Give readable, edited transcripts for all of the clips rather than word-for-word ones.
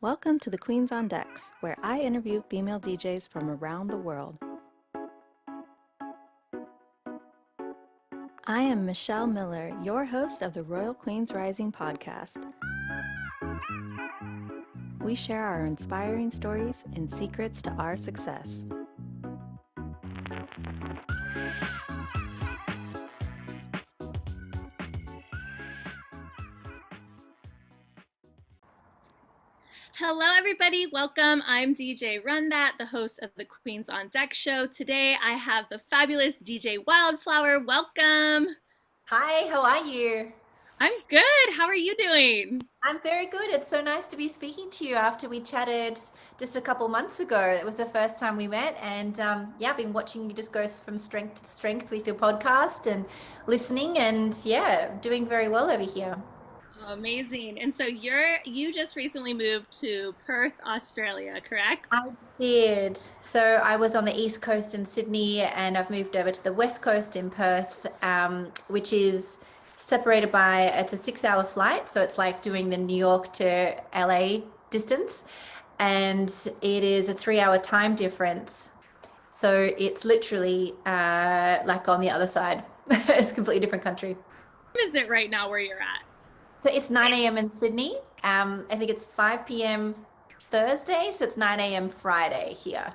Welcome to the Queens on Decks, where I interview female DJs from around the world. I am Michelle Miller, your host of the Royal Queens Rising podcast. We share our inspiring stories and secrets to our success. Hello, everybody. Welcome. I'm DJ RunDat, the host of the Queens on Deck show. Today, I have the fabulous DJ Wildflower. Welcome. Hi, how are you? I'm good. How are you doing? I'm very good. It's so nice to be speaking to you after we chatted just a couple months ago. It was the first time we met, and I've been watching you just go from strength to strength with your podcast and listening, and doing very well over here. Oh, amazing. And so you just recently moved to Perth, Australia, correct? I did. So I was on the East Coast in Sydney, and I've moved over to the West Coast in Perth, which is separated by, it's a 6-hour flight. So it's like doing the New York to LA distance. And it is a 3-hour time difference. So it's literally like on the other side. It's a completely different country. What is it right now where you're at? So it's 9 a.m. in Sydney. I think it's 5 p.m. Thursday, so it's 9 a.m. Friday here.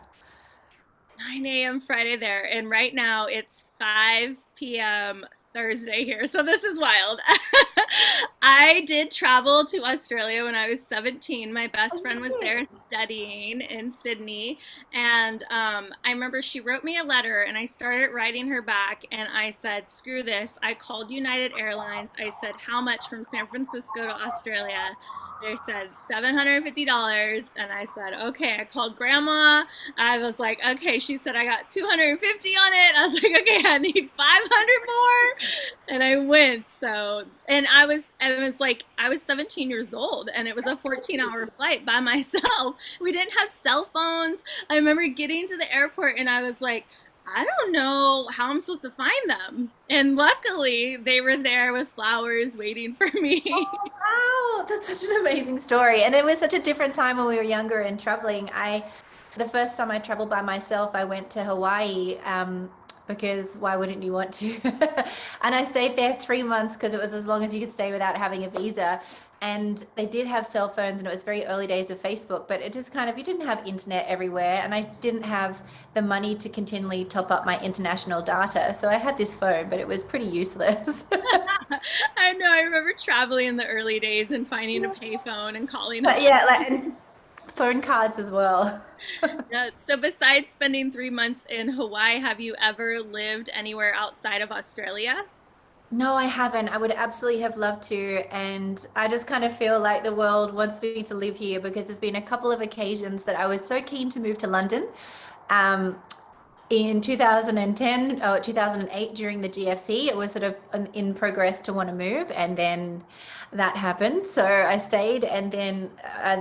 9 a.m. Friday there, and right now it's 5 p.m. Thursday here, so this is wild. I did travel to Australia when I was 17. My best friend was there studying in Sydney, and I remember she wrote me a letter, and I started writing her back, and I said, screw this. I called United Airlines. I said, how much from San Francisco to Australia? They said $750, and I said, okay. I called grandma. I was like, okay. She said I got 250 on it. I was like, okay, I need 500 more, and I went. So, and I was 17 years old, and it was a 14-hour flight by myself. We didn't have cell phones. I remember getting to the airport, and I was like, I don't know how I'm supposed to find them. And luckily, they were there with flowers waiting for me. Oh, wow, that's such an amazing story. And it was such a different time when we were younger and traveling. The first time I traveled by myself, I went to Hawaii, because why wouldn't you want to? And I stayed there 3 months because it was as long as you could stay without having a visa. And they did have cell phones, and it was very early days of Facebook, but it just kind of, you didn't have internet everywhere, and I didn't have the money to continually top up my international data. So I had this phone, but it was pretty useless. I know. I remember traveling in the early days and finding a payphone and calling But home. yeah, and phone cards as well. Yeah. So, besides spending 3 months in Hawaii, have you ever lived anywhere outside of Australia? No, I haven't. I would absolutely have loved to. And I just kind of feel like the world wants me to live here because there's been a couple of occasions that I was so keen to move to London. Um, in 2010 or 2008 during the GFC, it was sort of in progress to want to move, and then that happened. So I stayed, and then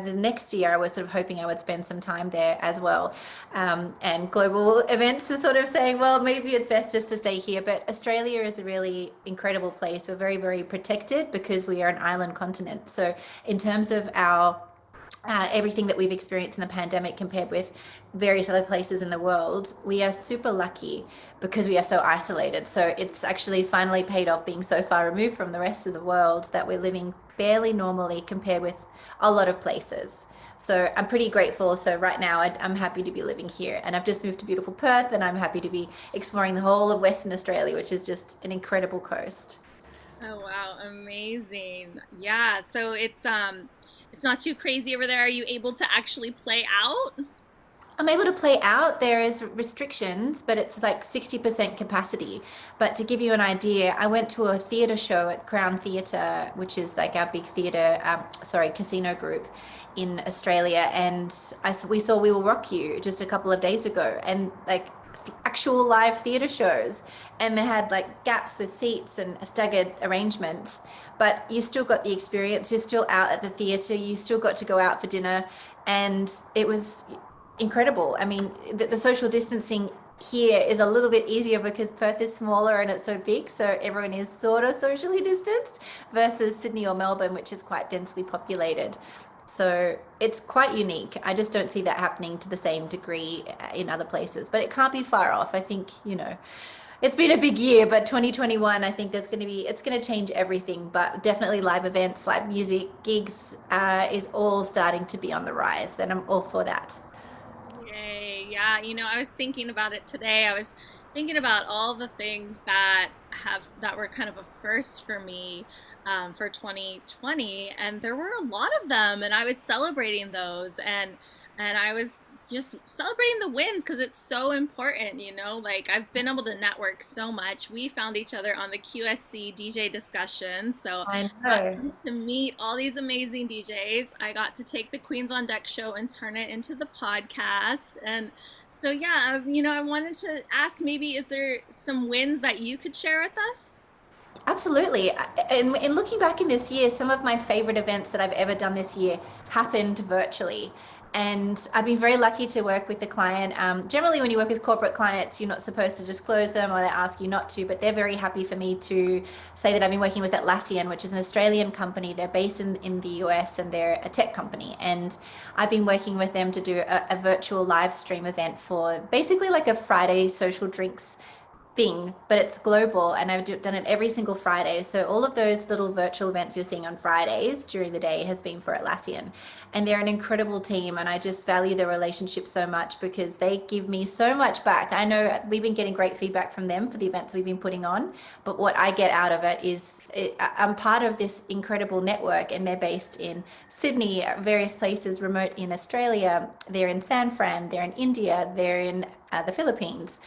the next year I was sort of hoping I would spend some time there as well. And global events are sort of saying, well, maybe it's best just to stay here. But Australia is a really incredible place. We're very, very protected because we are an island continent. So in terms of our everything that we've experienced in the pandemic compared with various other places in the world, we are super lucky because we are so isolated. So it's actually finally paid off being so far removed from the rest of the world that we're living fairly normally compared with a lot of places. So I'm pretty grateful. So right now I'm happy to be living here, and I've just moved to beautiful Perth, and I'm happy to be exploring the whole of Western Australia, which is just an incredible coast. Oh wow, amazing. Yeah, so it's not too crazy over there. Are you able to actually play out? I'm able to play out. There is restrictions, but it's like 60% capacity. But to give you an idea, I went to a theatre show at Crown Theatre, which is like our big theatre, casino group in Australia, and we saw We Will Rock You just a couple of days ago, and like actual live theatre shows, and they had like gaps with seats and staggered arrangements, but you still got the experience. You're still out at the theatre. You still got to go out for dinner, and it was incredible. I mean, the social distancing here is a little bit easier because Perth is smaller and it's so big, so everyone is sort of socially distanced versus Sydney or Melbourne, which is quite densely populated. So it's quite unique. I just don't see that happening to the same degree in other places, but it can't be far off. I think, it's been a big year, but 2021, I think it's going to change everything, but definitely live events, live music, gigs is all starting to be on the rise, and I'm all for that. Yay. Yeah, I was thinking about it today. I was thinking about all the things that were kind of a first for me for 2020, and there were a lot of them, and I was celebrating those, and I was just celebrating the wins because it's so important, like I've been able to network so much. We found each other on the QSC DJ discussion, so I got know. to meet all these amazing DJs. I got to take the Queens on Deck show and turn it into the podcast. And so, yeah, I wanted to ask, maybe, is there some wins that you could share with us? Absolutely. And in looking back in this year, some of my favorite events that I've ever done this year happened virtually. And I've been very lucky to work with the client. Generally, when you work with corporate clients, you're not supposed to disclose them or they ask you not to, but they're very happy for me to say that I've been working with Atlassian, which is an Australian company. They're based in the US and they're a tech company. And I've been working with them to do a virtual live stream event for basically like a Friday social drinks thing, but it's global, and I've done it every single Friday. So all of those little virtual events you're seeing on Fridays during the day has been for Atlassian, and they're an incredible team, and I just value the relationship so much because they give me so much back. I know we've been getting great feedback from them for the events we've been putting on, but what I get out of it is I'm part of this incredible network, and they're based in Sydney, various places remote in Australia, they're in San Fran, they're in India, they're in the Philippines.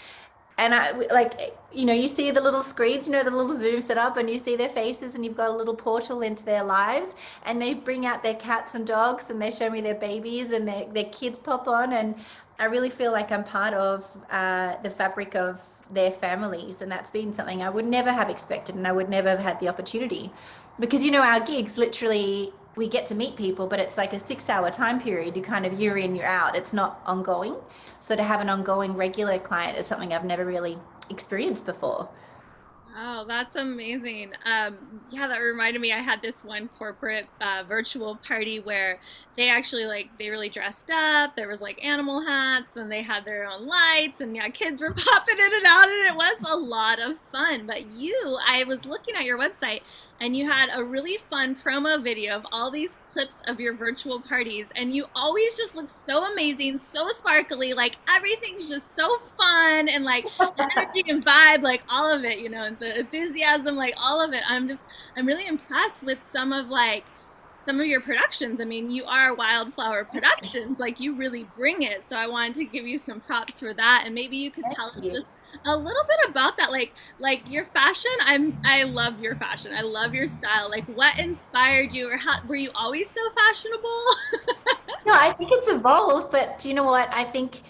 And I like, you see the little screens, the little Zoom set up, and you see their faces, and you've got a little portal into their lives, and they bring out their cats and dogs, and they show me their babies, and their kids pop on, and I really feel like I'm part of the fabric of their families, and that's been something I would never have expected, and I would never have had the opportunity, because our gigs literally we get to meet people, but it's like a 6 hour time period. You kind of you're in, you're out. It's not ongoing. So to have an ongoing regular client is something I've never really experienced before. Oh, that's amazing. Yeah, that reminded me. I had this one corporate virtual party where they actually they really dressed up. There was like animal hats and they had their own lights and yeah, kids were popping in and out and it was a lot of fun. But I was looking at your website and you had a really fun promo video of all these clips of your virtual parties and you always just look so amazing, so sparkly, like everything's just so fun and like the energy and vibe, like all of it, and the enthusiasm, like all of it. I'm really impressed with some of your productions. I mean, you are Wildflower Productions, like you really bring it. So I wanted to give you some props for that, and maybe you could Thank tell us you. just a little bit about that, like your fashion. I love your fashion. I love your style. Like, what inspired you, or how were you always so fashionable? No, I think it's evolved, but do you know what? I think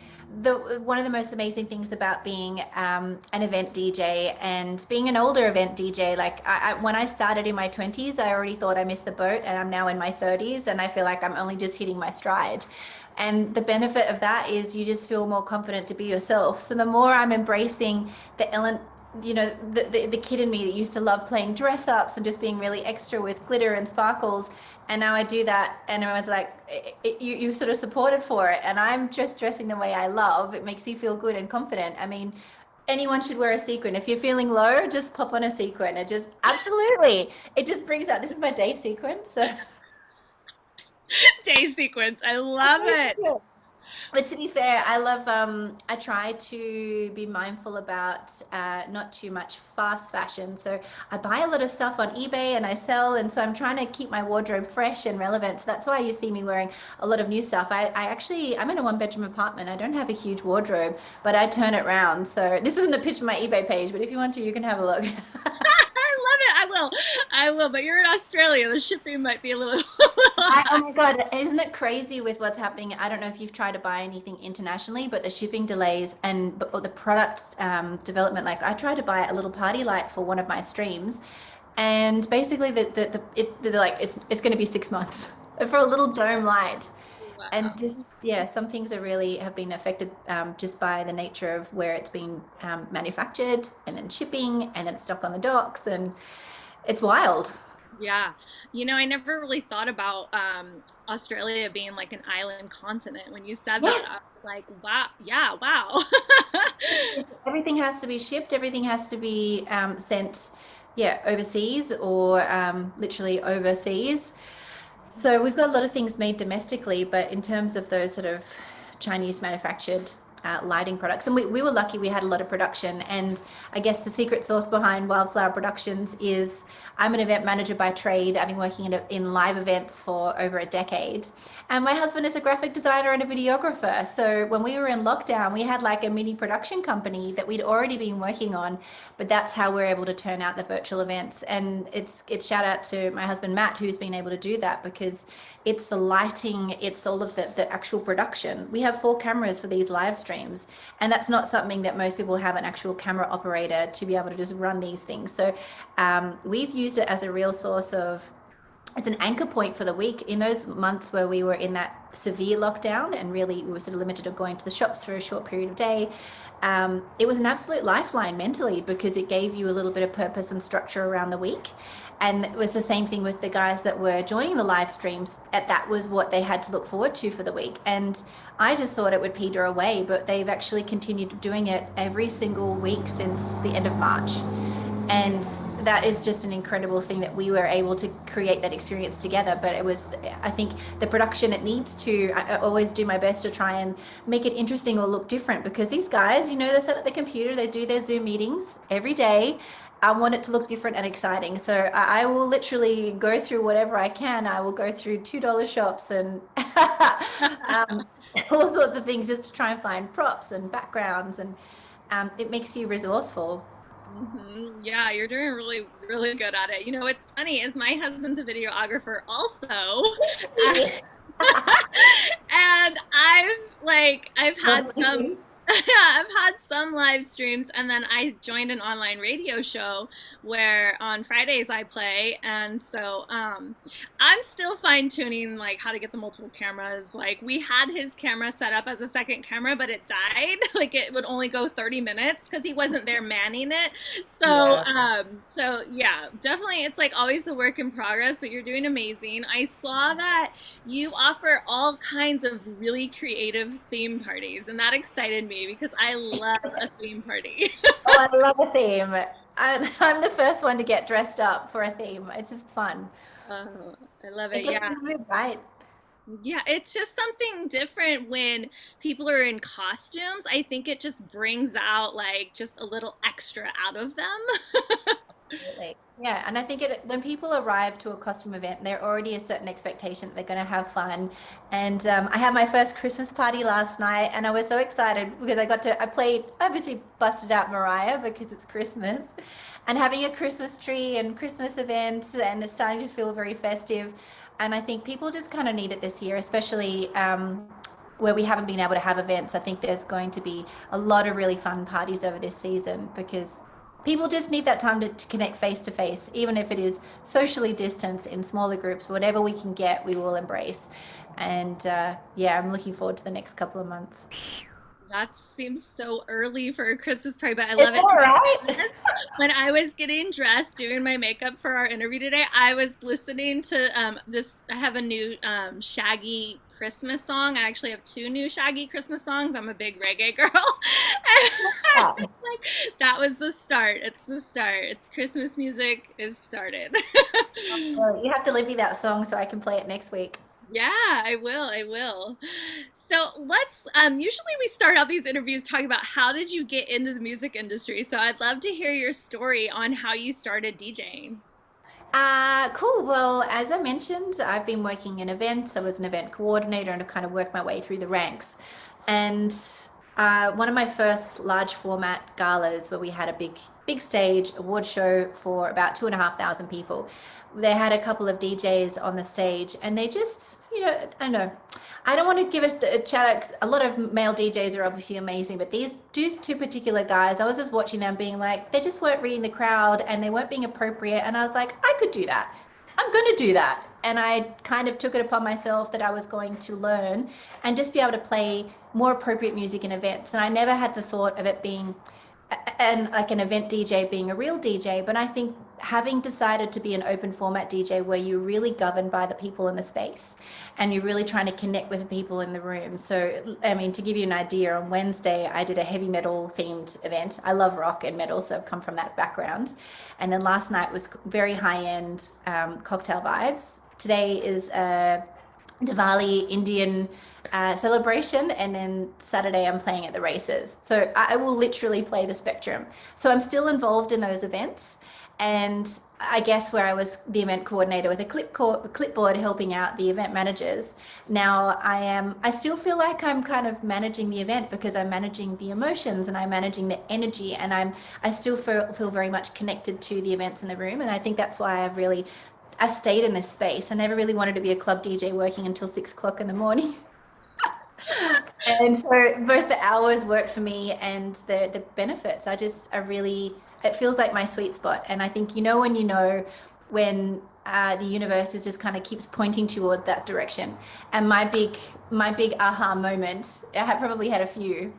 the one of the most amazing things about being an event DJ and being an older event DJ, like when I started in my 20s, I already thought I missed the boat, and I'm now in my 30s, and I feel like I'm only just hitting my stride. And the benefit of that is you just feel more confident to be yourself. So the more I'm embracing the element, the kid in me that used to love playing dress ups and just being really extra with glitter and sparkles, and now I do that, and I was like, you sort of supported for it, and I'm just dressing the way I love. It makes me feel good and confident. I mean, anyone should wear a sequin. If you're feeling low, just pop on a sequin. It just absolutely, it just brings out. This is my day sequin, so. Day sequence. I love it. But to be fair, I try to be mindful about not too much fast fashion. So I buy a lot of stuff on eBay and I sell. And so I'm trying to keep my wardrobe fresh and relevant. So that's why you see me wearing a lot of new stuff. I'm in a 1 bedroom apartment. I don't have a huge wardrobe, but I turn it round. So this isn't a pitch of my eBay page, but if you want to, you can have a look. I love it. I will. But you're in Australia. The shipping might be a little. Oh my God, isn't it crazy with what's happening? I don't know if you've tried to buy anything internationally, but the shipping delays and or the product development, like I tried to buy a little party light for one of my streams, and basically they're like it's going to be 6 months for a little dome light. And Wow. just, yeah, some things are really have been affected just by the nature of where it's been manufactured and then shipping and then it's stuck on the docks, and it's wild. Yeah. You know, I never really thought about Australia being like an island continent. When you said that, Yes. I was like, wow, yeah, wow. Everything has to be shipped. Everything has to be sent, yeah, overseas or literally overseas. So we've got a lot of things made domestically, but in terms of those sort of Chinese manufactured lighting products, and we were lucky we had a lot of production. And I guess the secret sauce behind Wildflower Productions is I'm an event manager by trade. I've been working in live events for over a decade. And my husband is a graphic designer and a videographer. So when we were in lockdown, we had like a mini production company that we'd already been working on, but that's how we're able to turn out the virtual events. And it's shout out to my husband Matt, who's been able to do that, because it's the lighting, it's all of the actual production. We have 4 cameras for these live streams, and that's not something that most people have, an actual camera operator to be able to just run these things. So we've used it as a real source of, it's an anchor point for the week in those months where we were in that severe lockdown and really we were sort of limited to going to the shops for a short period of day. It was an absolute lifeline mentally because it gave you a little bit of purpose and structure around the week. And it was the same thing with the guys that were joining the live streams. That was what they had to look forward to for the week. And I just thought it would peter away, but they've actually continued doing it every single week since the end of March. And that is just an incredible thing that we were able to create that experience together. But it was, I think the production, it needs to, I always do my best to try and make it interesting or look different, because these guys, they sit at the computer, they do their Zoom meetings every day. I want it to look different and exciting. So I will literally go through whatever I can. I will go through $2 shops and um, all sorts of things just to try and find props and backgrounds. And it makes you resourceful. Yeah, you're doing really, really good at it. You know, what's funny is my husband's a videographer also. And I've had some yeah, I've had some live streams, and then I joined an online radio show where on Fridays I play. And so I'm still fine tuning like how to get the multiple cameras. Like we had his camera set up as a second camera, but it died. Like it would only go 30 minutes because he wasn't there manning it. So Yeah. so yeah, definitely it's like always a work in progress, but you're doing amazing. I saw that you offer all kinds of really creative theme parties, and that excited me because I love a theme party. Oh, I love a theme. I'm the first one to get dressed up for a theme. It's just fun. Oh, I love It it. gets Yeah. me in the mood, right? Yeah, it's just something different when people are in costumes. I think it just brings out like just a little extra out of them. Absolutely. Yeah, and I think when people arrive to a costume event, they're already a certain expectation that they're going to have fun. And I had my first Christmas party last night, and I was so excited because I played, obviously busted out Mariah because it's Christmas, and having a Christmas tree and Christmas events, and it's starting to feel very festive. And I think people just kind of need it this year, especially where we haven't been able to have events. I think there's going to be a lot of really fun parties over this season because people just need that time to connect face to face, even if it is socially distanced in smaller groups. Whatever we can get, we will embrace. And yeah, I'm looking forward to the next couple of months. That seems so early for a Christmas party, but I It's love it. all right. When I was getting dressed, doing my makeup for our interview today, I was listening to this. I have a new Shaggy Christmas song. I actually have two new Shaggy Christmas songs. I'm a big reggae girl. And like, that was the start. It's the start. It's Christmas music is started. Well, you have to leave me that song so I can play it next week. Yeah, I will. I will. So let's usually we start out these interviews talking about how did you get into the music industry. So I'd love to hear your story on how you started DJing. Cool. Well, as I mentioned, I've been working in events. I was an event coordinator and I've kind of worked my way through the ranks. And one of my first large format galas where we had a big stage award show for about 2,500 people. They had a couple of DJs on the stage and they just, I know. I don't want to give a shout out. A lot of male DJs are obviously amazing, but these two particular guys, I was just watching them being like, they just weren't reading the crowd and they weren't being appropriate. And I was like, I could do that. I'm going to do that. And I kind of took it upon myself that I was going to learn and just be able to play more appropriate music in events. And I never had the thought of it being and like an event DJ being a real DJ, but I think having decided to be an open format DJ where you're really governed by the people in the space and you're really trying to connect with the people in the room. So, I mean, to give you an idea, on Wednesday, I did a heavy metal themed event. I love rock and metal, so I've come from that background. And then last night was very high end cocktail vibes. Today is Diwali Indian celebration, and then Saturday I'm playing at the races. So I will literally play the spectrum. So I'm still involved in those events. And I guess where I was the event coordinator with a clipboard helping out the event managers, now I still feel like I'm kind of managing the event because I'm managing the emotions and I'm managing the energy, and I still feel very much connected to the events in the room. And I think that's why I stayed in this space. I never really wanted to be a club DJ working until 6 o'clock in the morning. And so both the hours worked for me and the benefits. I really, it feels like my sweet spot. And I think, when the universe is just kind of keeps pointing toward that direction. And my big aha moment, probably had a few,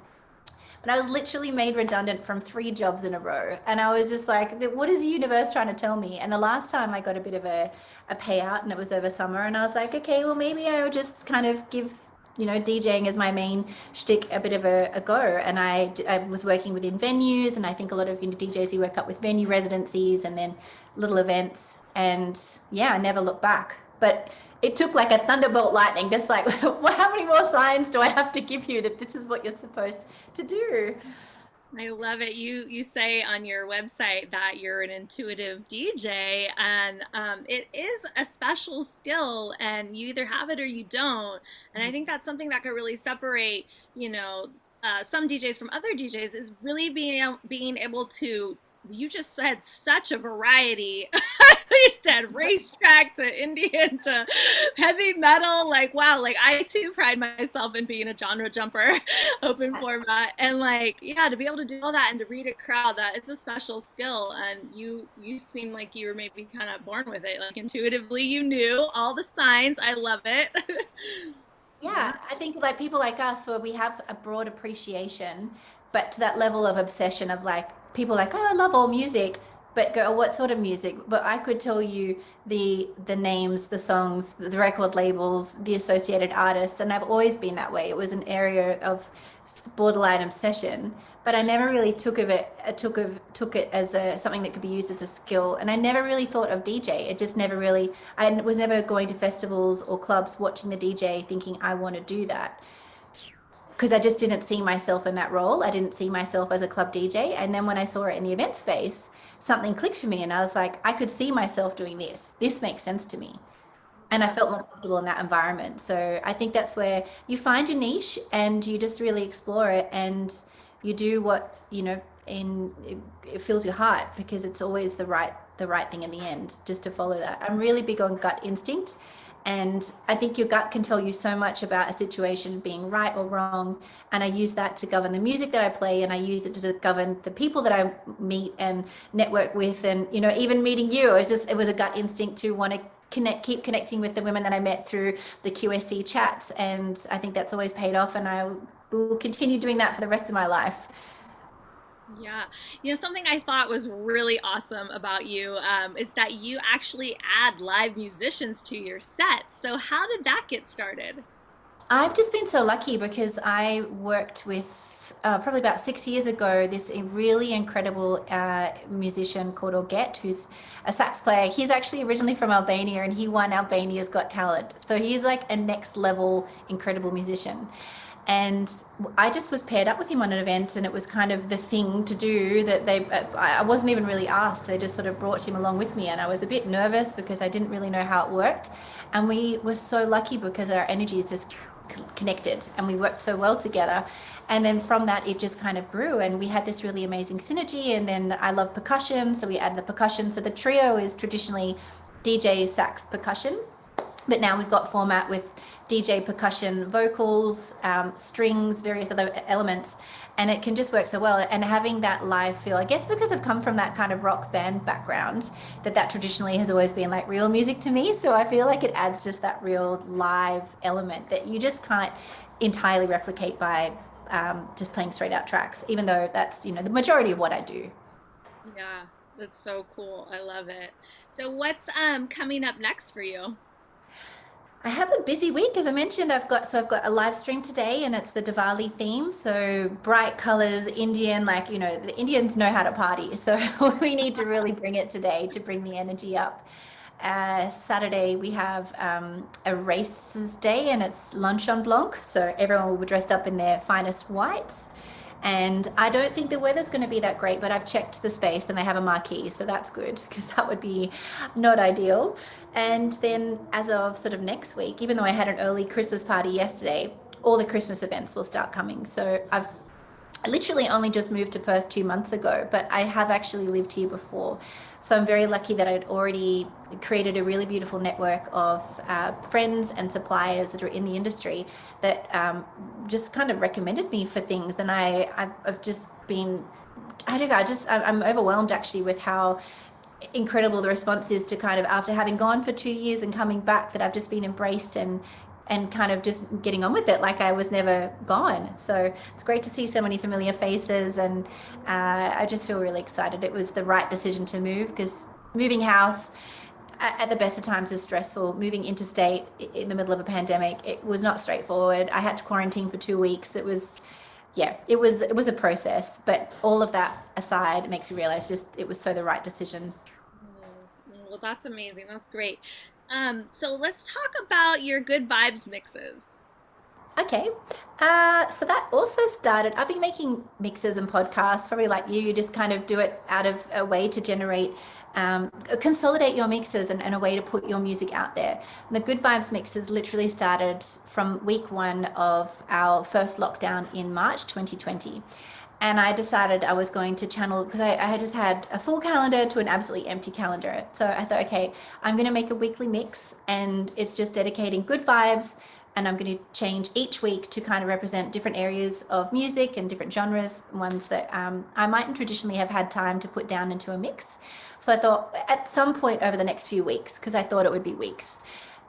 but I was literally made redundant from 3 jobs in a row. And I was just like, what is the universe trying to tell me? And the last time I got a bit of a payout, and it was over summer. And I was like, okay, well, maybe I would just kind of give, DJing as my main shtick a bit of a go. And I was working within venues. And I think a lot of DJs, you work up with venue residencies and then little events. And yeah, I never looked back. But it took like a thunderbolt lightning, just like, well, how many more signs do I have to give you that this is what you're supposed to do? I love it. You say on your website that you're an intuitive DJ, and it is a special skill, and you either have it or you don't. And I think that's something that could really separate, some DJs from other DJs is really being able to. You just said such a variety. You said racetrack to Indian to heavy metal. Like, wow, like I too pride myself in being a genre jumper, open format. And like, yeah, to be able to do all that and to read a crowd, that it's a special skill. And you seem like you were maybe kind of born with it. Like intuitively you knew all the signs. I love it. Yeah. Yeah, I think like people like us where we have a broad appreciation, but to that level of obsession of like people like, oh, I love all music, but go, "Oh, what sort of music?" But I could tell you the names, the songs, the record labels, the associated artists, and I've always been that way. It was an area of borderline obsession, but I never really took it as something that could be used as a skill, and I never really thought of DJ. It just never really. I was never going to festivals or clubs watching the DJ thinking I want to do that because I just didn't see myself in that role. I didn't see myself as a club DJ. And then when I saw it in the event space, something clicked for me and I was like, I could see myself doing this. This makes sense to me. And I felt more comfortable in that environment. So I think that's where you find your niche and you just really explore it and you do what, it fills your heart because it's always the right thing in the end, just to follow that. I'm really big on gut instinct. And I think your gut can tell you so much about a situation being right or wrong. And I use that to govern the music that I play, and I use it to govern the people that I meet and network with. And, even meeting you, it was a gut instinct to want to keep connecting with the women that I met through the QSC chats. And I think that's always paid off. And I will continue doing that for the rest of my life. Yeah. Something I thought was really awesome about you is that you actually add live musicians to your sets. So, how did that get started? I've just been so lucky because I worked with probably about 6 years ago this really incredible musician called Orget, who's a sax player. He's actually originally from Albania and he won Albania's Got Talent. So he's like a next level incredible musician. And I just was paired up with him on an event, and it was kind of the thing to do that I wasn't even really asked. They just sort of brought him along with me, and I was a bit nervous because I didn't really know how it worked. And we were so lucky because our energies just connected and we worked so well together. And then from that, it just kind of grew, and we had this really amazing synergy. And then I love percussion, so we added the percussion. So the trio is traditionally DJ, sax, percussion. But now we've got format with DJ, percussion, vocals, strings, various other elements, and it can just work so well. And having that live feel, I guess because I've come from that kind of rock band background, that traditionally has always been like real music to me. So I feel like it adds just that real live element that you just can't entirely replicate by just playing straight out tracks, even though that's, the majority of what I do. Yeah. That's so cool. I love it. So what's coming up next for you? I have a busy week, as I mentioned. I've got a live stream today, and it's the Diwali theme. So bright colors, Indian, like the Indians know how to party. So we need to really bring it today to bring the energy up. Saturday we have a races day, and it's lunch en blanc. So everyone will be dressed up in their finest whites. And I don't think the weather's going to be that great, but I've checked the space and they have a marquee, so that's good because that would be not ideal. And then, as of sort of next week, even though I had an early Christmas party yesterday, all the Christmas events will start coming. So I literally only just moved to Perth 2 months ago, but I have actually lived here before. So I'm very lucky that I'd already created a really beautiful network of friends and suppliers that are in the industry that just kind of recommended me for things. And I've just been, I don't know, I'm overwhelmed actually with how incredible the response is to kind of after having gone for 2 years and coming back, that I've just been embraced and kind of just getting on with it like I was never gone. So it's great to see so many familiar faces, and I just feel really excited. It was the right decision to move, because moving house at the best of times is stressful. Moving interstate in the middle of a pandemic, it was not straightforward. I had to quarantine for 2 weeks. It was a process, but all of that aside, it makes you realize just it was so the right decision. Well, that's amazing. That's great. So let's talk about your good vibes mixes. Okay. So that also started, I've been making mixes and podcasts, probably like you just kind of do it out of a way to generate, consolidate your mixes and a way to put your music out there. And the Good Vibes mixes literally started from week one of our first lockdown in March 2020. And I decided I was going to channel, because I had just had a full calendar to an absolutely empty calendar. So I thought, okay, I'm going to make a weekly mix, and it's just dedicating good vibes. And I'm going to change each week to kind of represent different areas of music and different genres, ones that I mightn't traditionally have had time to put down into a mix. So I thought at some point over the next few weeks, because I thought it would be weeks,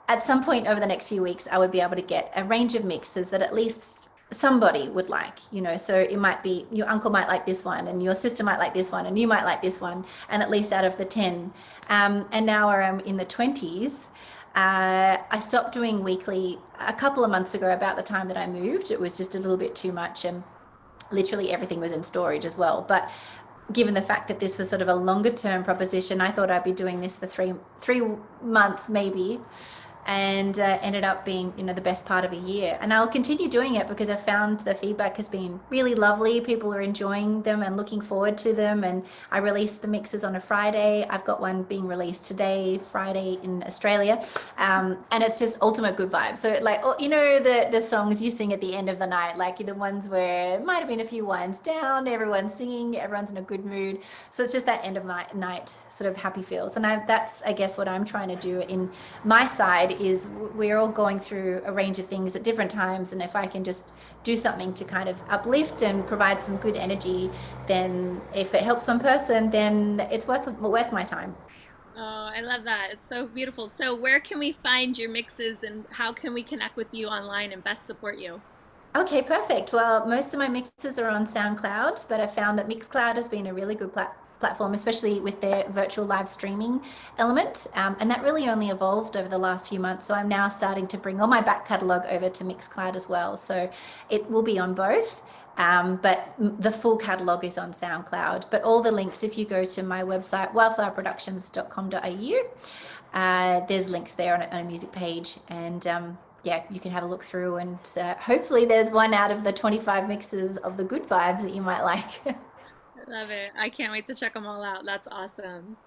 at some point over the next few weeks, I would be able to get a range of mixes that at least somebody would like. So it might be your uncle might like this one, and your sister might like this one, and you might like this one, and at least out of the 10. And now I'm in the 20s. I stopped doing weekly a couple of months ago, about the time that I moved. It was just a little bit too much, and literally everything was in storage as well. But given the fact that this was sort of a longer term proposition, I thought I'd be doing this for three months maybe, and ended up being the best part of a year. And I'll continue doing it because I found the feedback has been really lovely. People are enjoying them and looking forward to them. And I release the mixes on a Friday. I've got one being released today, Friday, in Australia. And it's just ultimate good vibes. So like, the songs you sing at the end of the night, like the ones where it might have been a few wines down, everyone's singing, everyone's in a good mood. So it's just that end of night sort of happy feels. And that's, I guess, what I'm trying to do in my side is we're all going through a range of things at different times, and if I can just do something to kind of uplift and provide some good energy, then if it helps one person, then it's worth my time. Oh, I love that. It's so beautiful. So where can we find your mixes and how can we connect with you online and best support you? Okay, perfect. Well, most of my mixes are on SoundCloud, but I found that Mixcloud has been a really good platform, especially with their virtual live streaming element. And that really only evolved over the last few months. So I'm now starting to bring all my back catalogue over to Mixcloud as well. So it will be on both. But the full catalogue is on SoundCloud. But all the links, if you go to my website, wildflowerproductions.com.au, there's links there on a music page. And yeah, you can have a look through, and hopefully there's one out of the 25 mixes of the good vibes that you might like. I love it. I can't wait to check them all out. That's awesome.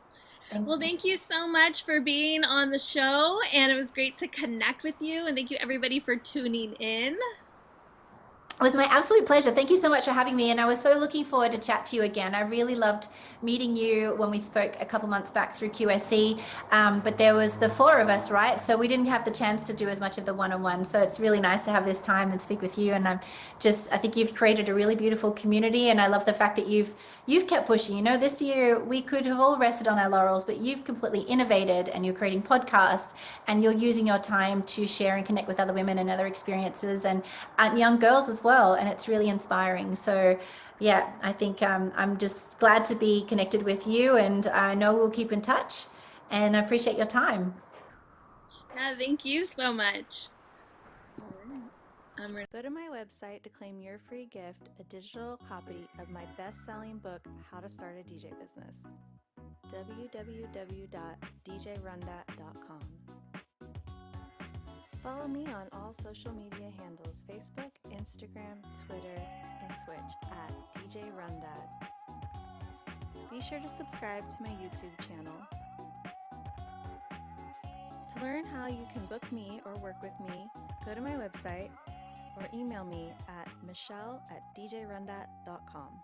Thank Well, you. thank you so much for being on the show, and it was great to connect with you. And thank you, everybody, for tuning in. It was my absolute pleasure. Thank you so much for having me. And I was so looking forward to chat to you again. I really loved meeting you when we spoke a couple months back through QSC. But there was the four of us, right? So we didn't have the chance to do as much of the one-on-one. So it's really nice to have this time and speak with you. And I think you've created a really beautiful community. And I love the fact that you've kept pushing. This year we could have all rested on our laurels, but you've completely innovated, and you're creating podcasts, and you're using your time to share and connect with other women and other experiences, and young girls as well, and it's really inspiring. So yeah, I think I'm just glad to be connected with you, and I know we'll keep in touch, and I appreciate your time. Yeah, thank you so much. All right. Go to my website to claim your free gift, a digital copy of my best-selling book, How to Start a DJ Business. www.djrundat.com. Follow me on all social media handles: Facebook, Instagram, Twitter, and Twitch at DJ RunDat. Be sure to subscribe to my YouTube channel. To learn how you can book me or work with me, go to my website or email me at michelle@djrundat.com.